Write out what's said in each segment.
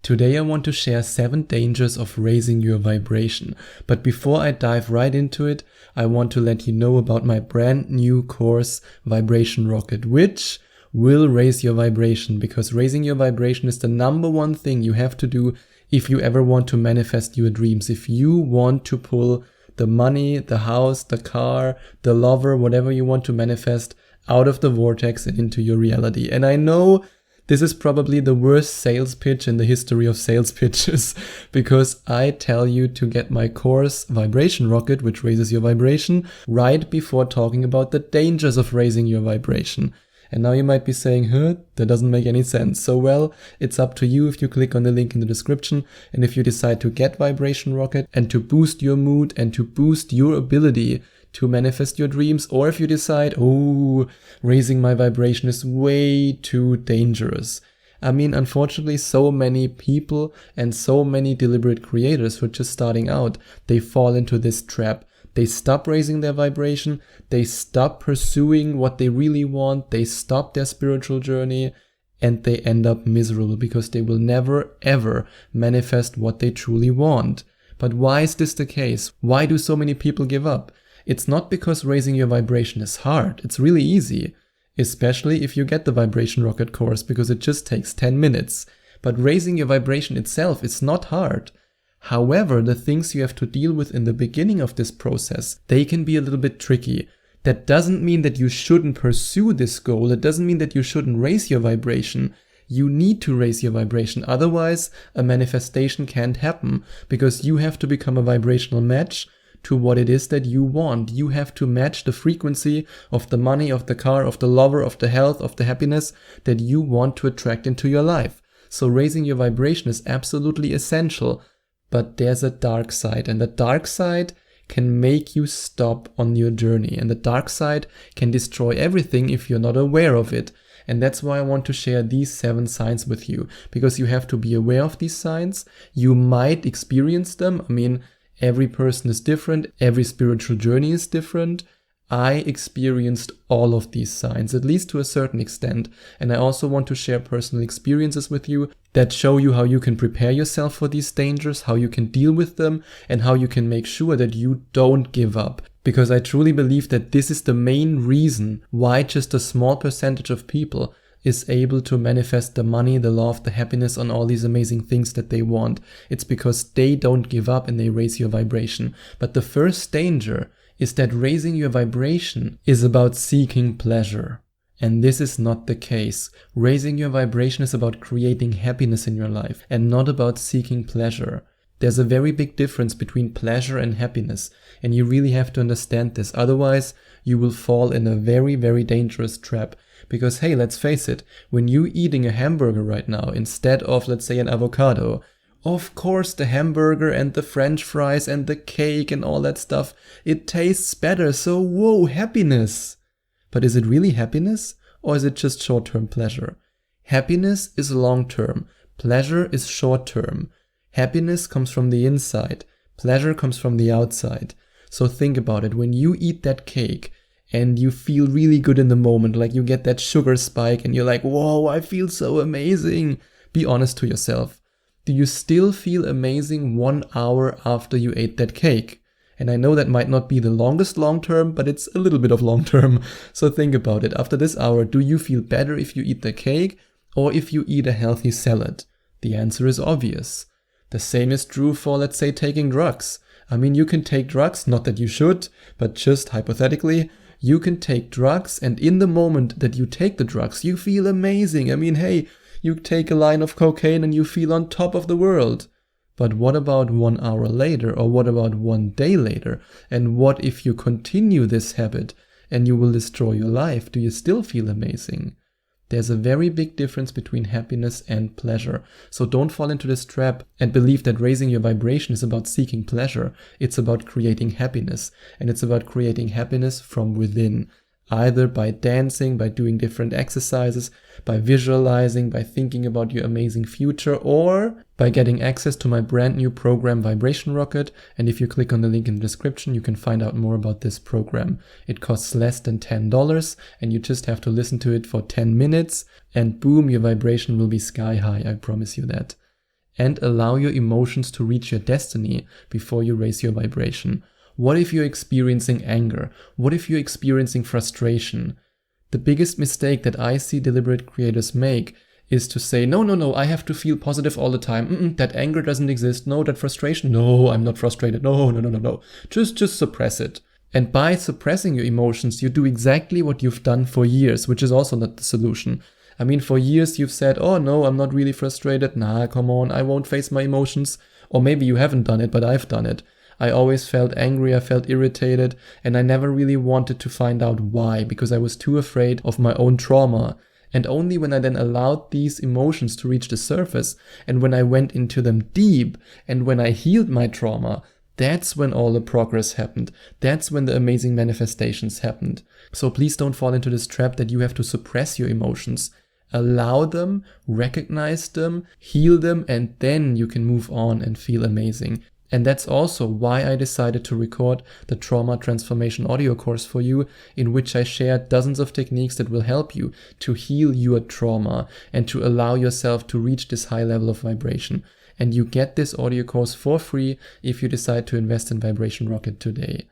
Today I want to share 7 dangers of raising your vibration. But before I dive right into it, I want to let you know about my brand new course, Vibration Rocket, which will raise your vibration, because raising your vibration is the number one thing you have to do if you ever want to manifest your dreams. If you want to pull the money, the house, the car, the lover, whatever you want to manifest out of the vortex and into your reality. And I know this is probably the worst sales pitch in the history of sales pitches, because I tell you to get my course, Vibration Rocket, which raises your vibration, right before talking about the dangers of raising your vibration. And now you might be saying, that doesn't make any sense. So well, it's up to you if you click on the link in the description, and if you decide to get Vibration Rocket and to boost your mood and to boost your ability to manifest your dreams, or if you decide, raising my vibration is way too dangerous. I mean, unfortunately, so many people and so many deliberate creators who are just starting out, they fall into this trap. They stop raising their vibration, they stop pursuing what they really want, they stop their spiritual journey, and they end up miserable because they will never ever manifest what they truly want. But why is this the case? Why do so many people give up? It's not because raising your vibration is hard. It's really easy, especially if you get the Vibration Rocket course, because it just takes 10 minutes. But raising your vibration itself is not hard. However, the things you have to deal with in the beginning of this process, they can be a little bit tricky. That doesn't mean that you shouldn't pursue this goal. It doesn't mean that you shouldn't raise your vibration. You need to raise your vibration. Otherwise, a manifestation can't happen, because you have to become a vibrational match to what it is that you want. You have to match the frequency of the money, of the car, of the lover, of the health, of the happiness that you want to attract into your life. So raising your vibration is absolutely essential, but there's a dark side, and the dark side can make you stop on your journey, and the dark side can destroy everything if you're not aware of it. And that's why I want to share these 7 signs with you, because you have to be aware of these signs. You might experience them. I mean, every person is different. Every spiritual journey is different. I experienced all of these signs, at least to a certain extent. And I also want to share personal experiences with you that show you how you can prepare yourself for these dangers, how you can deal with them, and how you can make sure that you don't give up. Because I truly believe that this is the main reason why just a small percentage of people is able to manifest the money, the love, the happiness on all these amazing things that they want. It's because they don't give up and they raise your vibration. But the first danger is that raising your vibration is about seeking pleasure. And this is not the case. Raising your vibration is about creating happiness in your life and not about seeking pleasure. There's a very big difference between pleasure and happiness, and you really have to understand this. Otherwise, you will fall in a very, very dangerous trap. Because hey, let's face it, when you're eating a hamburger right now instead of, let's say, an avocado, of course the hamburger and the french fries and the cake and all that stuff, it tastes better, so whoa, happiness. But is it really happiness, or is it just short-term pleasure? Happiness is long-term, pleasure is short-term. Happiness comes from the inside, pleasure comes from the outside. So think about it, when you eat that cake and you feel really good in the moment, like you get that sugar spike and you're like, whoa, I feel so amazing. Be honest to yourself. Do you still feel amazing 1 hour after you ate that cake? And I know that might not be the longest long term, but it's a little bit of long term. So think about it. After this hour, do you feel better if you eat the cake or if you eat a healthy salad? The answer is obvious. The same is true for, let's say, taking drugs. I mean, you can take drugs, not that you should, but just hypothetically, you can take drugs, and in the moment that you take the drugs, you feel amazing. I mean, hey, you take a line of cocaine and you feel on top of the world. But what about 1 hour later, or what about 1 day later? And what if you continue this habit and you will destroy your life? Do you still feel amazing? There's a very big difference between happiness and pleasure. So don't fall into this trap and believe that raising your vibration is about seeking pleasure. It's about creating happiness, and it's about creating happiness from within. Either by dancing, by doing different exercises, by visualizing, by thinking about your amazing future, or by getting access to my brand new program, Vibration Rocket. And if you click on the link in the description, you can find out more about this program. It costs less than $10, and you just have to listen to it for 10 minutes, and boom, your vibration will be sky high, I promise you that. and allow your emotions to reach your destiny before you raise your vibration. What if you're experiencing anger? What if you're experiencing frustration? The biggest mistake that I see deliberate creators make is to say, no, I have to feel positive all the time. That anger doesn't exist. No, that frustration. No, I'm not frustrated. No. Just suppress it. And by suppressing your emotions, you do exactly what you've done for years, which is also not the solution. I mean, for years you've said, oh no, I'm not really frustrated. Nah, come on, I won't face my emotions. Or maybe you haven't done it, but I've done it. I always felt angry, I felt irritated, and I never really wanted to find out why, because I was too afraid of my own trauma. And only when I then allowed these emotions to reach the surface, and when I went into them deep, and when I healed my trauma, that's when all the progress happened. That's when the amazing manifestations happened. So please don't fall into this trap that you have to suppress your emotions. Allow them, recognize them, heal them, and then you can move on and feel amazing. And that's also why I decided to record the Trauma Transformation audio course for you, in which I share dozens of techniques that will help you to heal your trauma and to allow yourself to reach this high level of vibration. And you get this audio course for free if you decide to invest in Vibration Rocket today.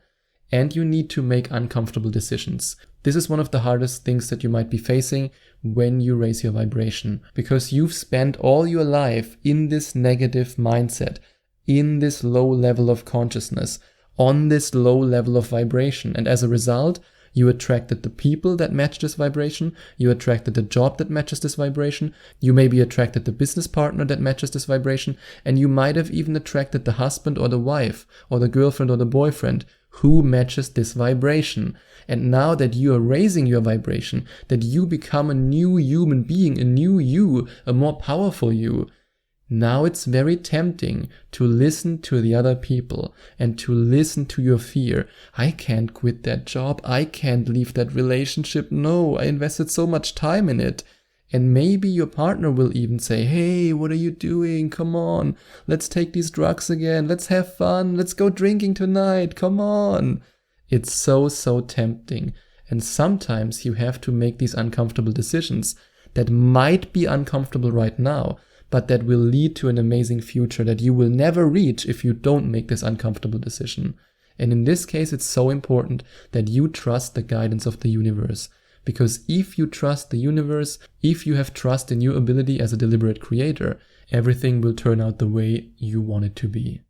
And you need to make uncomfortable decisions. This is one of the hardest things that you might be facing when you raise your vibration, because you've spent all your life in this negative mindset, in this low level of consciousness, on this low level of vibration. And as a result, you attracted the people that match this vibration, you attracted the job that matches this vibration, you maybe attracted the business partner that matches this vibration, and you might have even attracted the husband or the wife, or the girlfriend or the boyfriend who matches this vibration. And now that you are raising your vibration, that you become a new human being, a new you, a more powerful you, now it's very tempting to listen to the other people and to listen to your fear. I can't quit that job. I can't leave that relationship. No, I invested so much time in it. And maybe your partner will even say, hey, what are you doing? Come on, let's take these drugs again. Let's have fun. Let's go drinking tonight. Come on. It's so tempting. And sometimes you have to make these uncomfortable decisions that might be uncomfortable right now, but that will lead to an amazing future that you will never reach if you don't make this uncomfortable decision. And in this case, it's so important that you trust the guidance of the universe. Because if you trust the universe, if you have trust in your ability as a deliberate creator, everything will turn out the way you want it to be.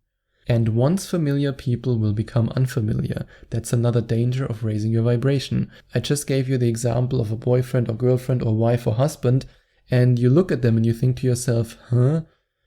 And once familiar people will become unfamiliar, that's another danger of raising your vibration. I just gave you the example of a boyfriend or girlfriend or wife or husband, and you look at them and you think to yourself,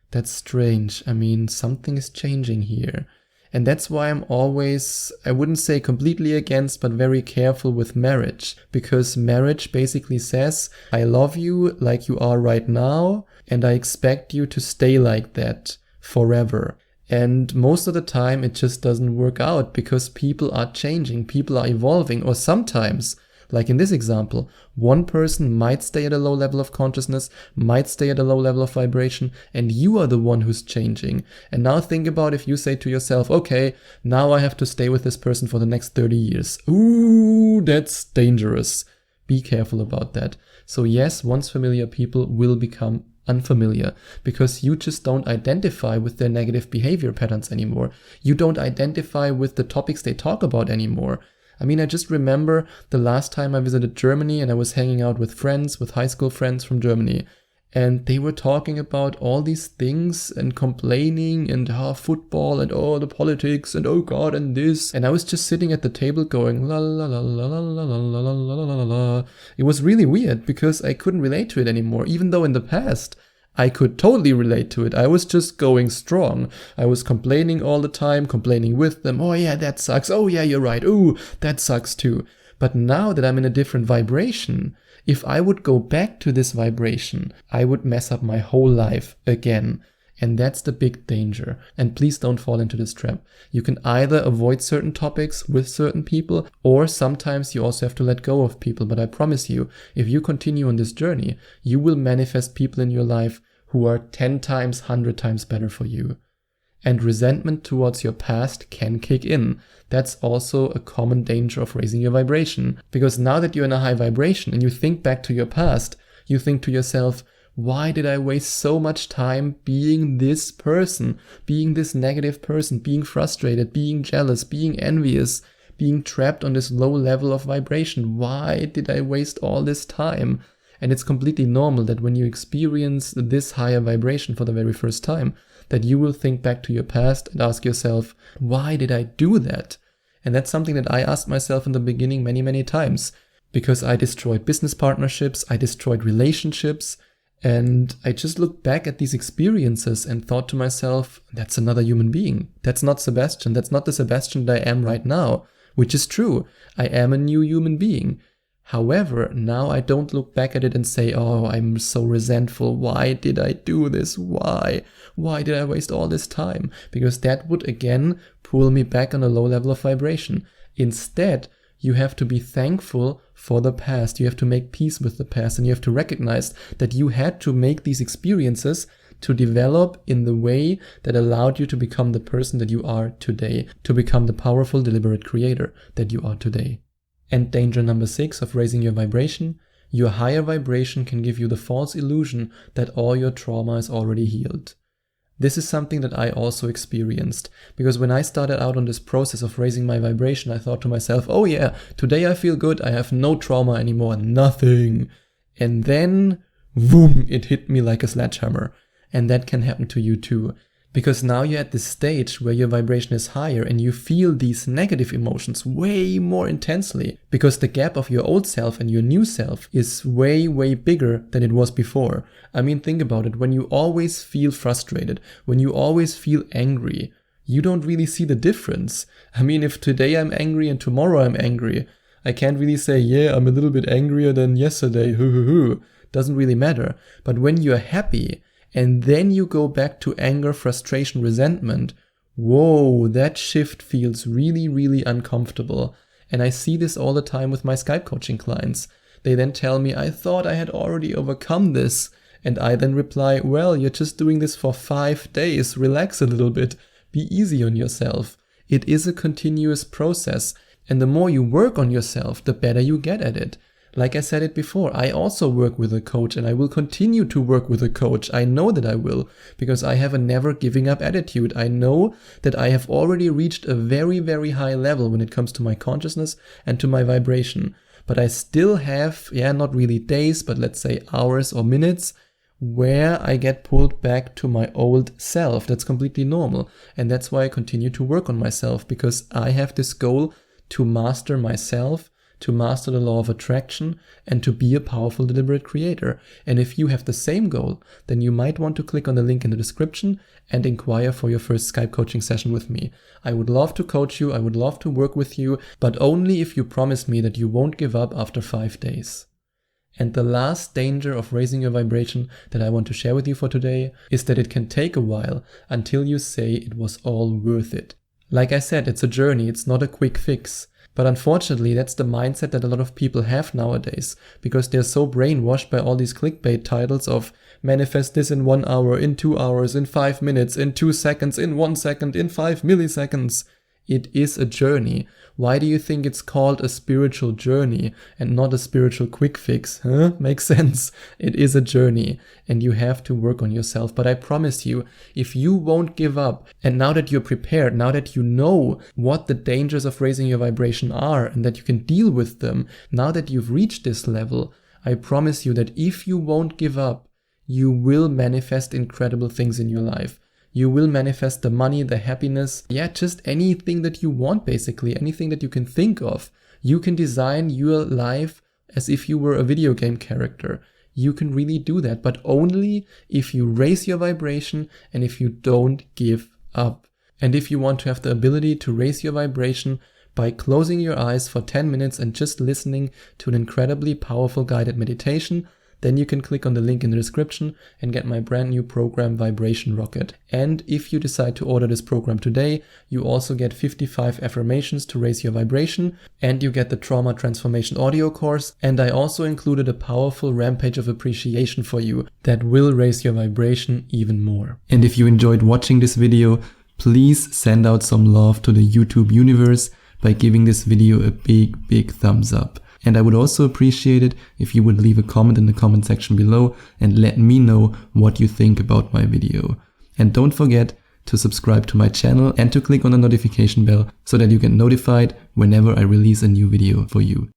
that's strange. I mean, something is changing here. And that's why I'm always, I wouldn't say completely against, but very careful with marriage. Because marriage basically says, I love you like you are right now, and I expect you to stay like that forever. And most of the time it just doesn't work out because people are changing, people are evolving, or sometimes, like in this example, one person might stay at a low level of consciousness, might stay at a low level of vibration, and you are the one who's changing. And now think about if you say to yourself, okay, now I have to stay with this person for the next 30 years. Ooh, that's dangerous. Be careful about that. So yes, once familiar people will become unfamiliar because you just don't identify with their negative behavior patterns anymore. You don't identify with the topics they talk about anymore. I mean, I just remember the last time I visited Germany and I was hanging out with friends, with high school friends from Germany. And they were talking about all these things and complaining and football and the politics and oh God and this. And I was just sitting at the table going la la la la la la la la la la la la. It was really weird because I couldn't relate to it anymore, even though in the past I could totally relate to it. I was just going strong. I was complaining all the time, complaining with them. Oh yeah, that sucks. Oh yeah, you're right. Ooh, that sucks too. But now that I'm in a different vibration, if I would go back to this vibration, I would mess up my whole life again. And that's the big danger. And please don't fall into this trap. You can either avoid certain topics with certain people, or sometimes you also have to let go of people. But I promise you, if you continue on this journey, you will manifest people in your life who are 10 times, 100 times better for you. And resentment towards your past can kick in. That's also a common danger of raising your vibration. Because now that you're in a high vibration and you think back to your past, you think to yourself, Why did I waste so much time being this person, being this negative person, being frustrated, being jealous, being envious, being trapped on this low level of vibration? Why did I waste all this time? And it's completely normal that when you experience this higher vibration for the very first time, that you will think back to your past and ask yourself, why did I do that? And that's something that I asked myself in the beginning many, many times, because I destroyed business partnerships, I destroyed relationships, and I just looked back at these experiences and thought to myself, that's another human being. That's not Sebastian. That's not the Sebastian that I am right now, which is true. I am a new human being. However, now I don't look back at it and say, oh, I'm so resentful. Why did I do this? Why? Why did I waste all this time? Because that would again pull me back on a low level of vibration. Instead, you have to be thankful for the past. You have to make peace with the past, and you have to recognize that you had to make these experiences to develop in the way that allowed you to become the person that you are today, to become the powerful, deliberate creator that you are today. And danger number 6 of raising your vibration: your higher vibration can give you the false illusion that all your trauma is already healed. This is something that I also experienced, because when I started out on this process of raising my vibration, I thought to myself, oh yeah, today I feel good, I have no trauma anymore, nothing. And then, boom, it hit me like a sledgehammer. And that can happen to you too. Because now you're at this stage where your vibration is higher and you feel these negative emotions way more intensely, because the gap of your old self and your new self is way, way bigger than it was before. I mean, think about it. When you always feel frustrated, when you always feel angry, you don't really see the difference. I mean, if today I'm angry and tomorrow I'm angry, I can't really say, yeah, I'm a little bit angrier than yesterday, doesn't really matter. But when you're happy, and then you go back to anger, frustration, resentment, whoa, that shift feels really, really uncomfortable. And I see this all the time with my Skype coaching clients. They then tell me, I thought I had already overcome this. And I then reply, well, you're just doing this for 5 days. Relax a little bit. Be easy on yourself. It is a continuous process. And the more you work on yourself, the better you get at it. Like I said it before, I also work with a coach, and I will continue to work with a coach. I know that I will, because I have a never giving up attitude. I know that I have already reached a very, very high level when it comes to my consciousness and to my vibration. But I still have, not really days, but let's say hours or minutes where I get pulled back to my old self. That's completely normal. And that's why I continue to work on myself, because I have this goal to master myself, to master the law of attraction, and to be a powerful, deliberate creator. And if you have the same goal, then you might want to click on the link in the description and inquire for your first Skype coaching session with me. I would love to coach you, I would love to work with you, but only if you promise me that you won't give up after 5 days. And the last danger of raising your vibration that I want to share with you for today is that it can take a while until you say it was all worth it. Like I said, it's a journey, it's not a quick fix. But unfortunately, that's the mindset that a lot of people have nowadays, because they're so brainwashed by all these clickbait titles of manifest this in 1 hour, in 2 hours, in 5 minutes, in 2 seconds, in 1 second, in 5 milliseconds. It is a journey. Why do you think it's called a spiritual journey and not a spiritual quick fix? Makes sense. It is a journey and you have to work on yourself. But I promise you, if you won't give up, and now that you're prepared, now that you know what the dangers of raising your vibration are and that you can deal with them, now that you've reached this level, I promise you that if you won't give up, you will manifest incredible things in your life. You will manifest the money, the happiness, just anything that you want basically, anything that you can think of. You can design your life as if you were a video game character. You can really do that, but only if you raise your vibration and if you don't give up. And if you want to have the ability to raise your vibration by closing your eyes for 10 minutes and just listening to an incredibly powerful guided meditation, then you can click on the link in the description and get my brand new program, Vibration Rocket. And if you decide to order this program today, you also get 55 affirmations to raise your vibration, and you get the Trauma Transformation audio course. And I also included a powerful rampage of appreciation for you that will raise your vibration even more. And if you enjoyed watching this video, please send out some love to the YouTube universe by giving this video a big thumbs up. And I would also appreciate it if you would leave a comment in the comment section below and let me know what you think about my video. And don't forget to subscribe to my channel and to click on the notification bell so that you get notified whenever I release a new video for you.